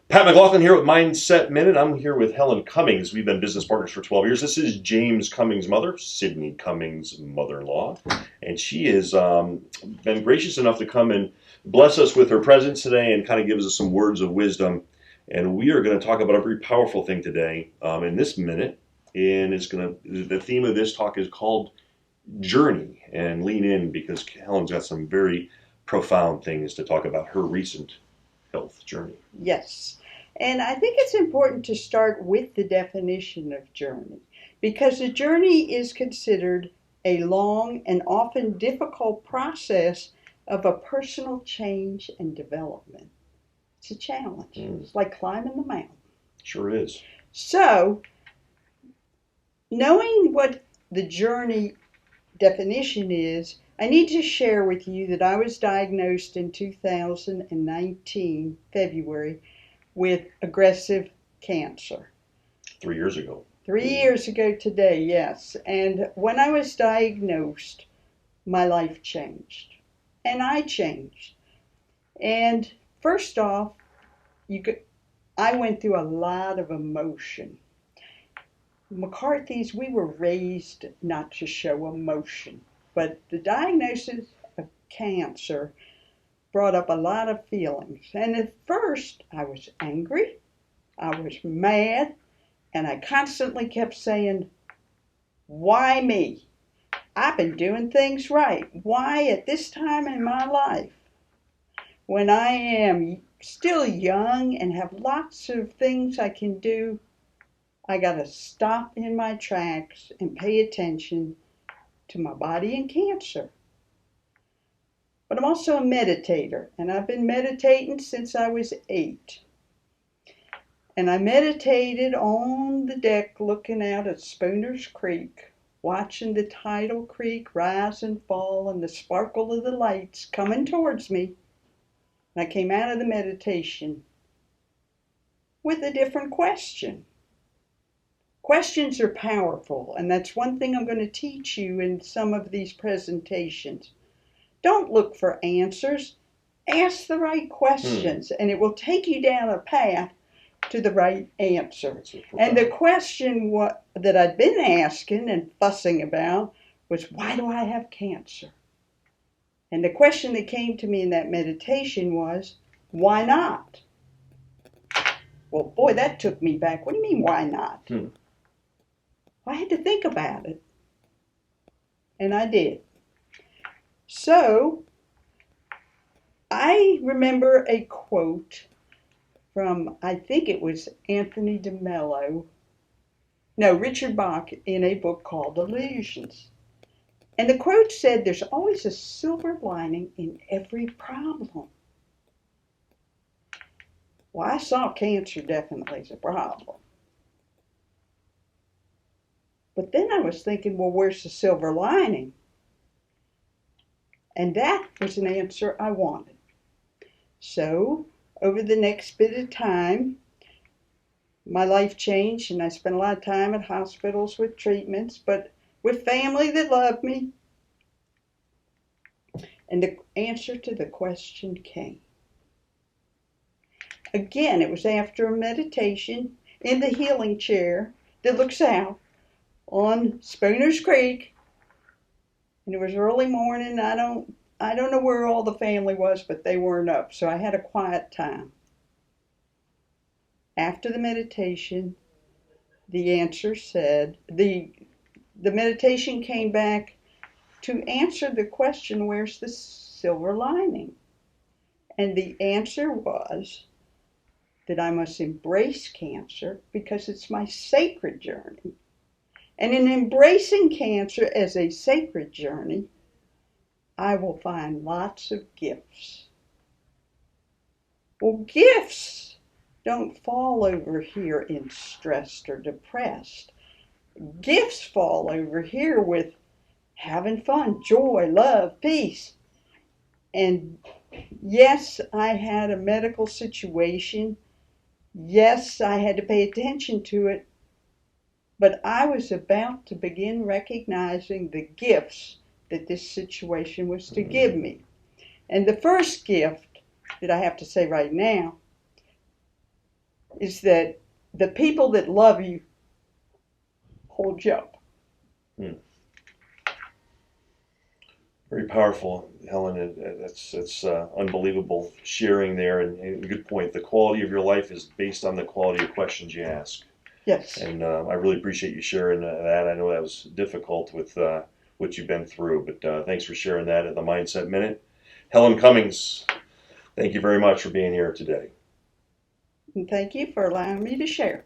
Pat McLaughlin here with Mindset Minute. I'm here with Helen Cummings. We've been business partners for 12 years. This is James Cummings' mother, Sydney Cummings' mother-in-law. And she has been gracious enough to come and bless us with her presence today and kind of gives us some words of wisdom. And we are going to talk about a very powerful thing today in this minute. And the theme of this talk is called Journey. And lean in because Helen's got some very profound things to talk about her recent health journey. Yes. And I think it's important to start with the definition of journey, because a journey is considered a long and often difficult process of a personal change and development. It's a challenge. It's like climbing the mountain. Sure is. So, knowing what the journey definition is, I need to share with you that I was diagnosed in 2019, February, with aggressive cancer. 3 years ago. 3 years ago today, yes. And when I was diagnosed, my life changed. And I changed. And first off, I went through a lot of emotion. McCarthy's, we were raised not to show emotion. But the diagnosis of cancer brought up a lot of feelings. And at first, I was angry, I was mad, and I constantly kept saying, why me? I've been doing things right. Why at this time in my life, when I am still young and have lots of things I can do, I got to stop in my tracks and pay attention to my body and cancer. But I'm also a meditator, and I've been meditating since I was 8. And I meditated on the deck looking out at Spooner's Creek, watching the tidal creek rise and fall and the sparkle of the lights coming towards me. And I came out of the meditation with a different question. Questions are powerful, and that's one thing I'm going to teach you in some of these presentations. Don't look for answers. Ask the right questions, and it will take you down a path to the right answer. And the question that I'd been asking and fussing about was, why do I have cancer? And the question that came to me in that meditation was, why not? Well, boy, that took me back. What do you mean, why not? I had to think about it. And I did. So, I remember a quote from, I think it was Anthony DeMello, Richard Bach, in a book called Illusions. And the quote said, there's always a silver lining in every problem. Well, I saw cancer definitely as a problem. But then I was thinking, well, where's the silver lining? And that was an answer I wanted. So, over the next bit of time, my life changed, and I spent a lot of time at hospitals with treatments, but with family that loved me. And the answer to the question came. Again, it was after a meditation in the healing chair that looks out on Spooner's Creek. And it was early morning. I don't know where all the family was, but they weren't up. So I had a quiet time. After the meditation, the answer said, the meditation came back to answer the question, where's the silver lining? And the answer was that I must embrace cancer because it's my sacred journey. And in embracing cancer as a sacred journey, I will find lots of gifts. Well, gifts don't fall over here in stressed or depressed. Gifts fall over here with having fun, joy, love, peace. And yes, I had a medical situation. Yes, I had to pay attention to it. But I was about to begin recognizing the gifts that this situation was to give me. And the first gift that I have to say right now is that the people that love you hold you up. Very powerful, Helen. It's unbelievable sharing there, and good point. The quality of your life is based on the quality of questions you ask, Yes. and I really appreciate you sharing that. I know that was difficult with what you've been through, but thanks for sharing that at the Mindset Minute. Helen Cummings, thank you very much for being here today. And thank you for allowing me to share.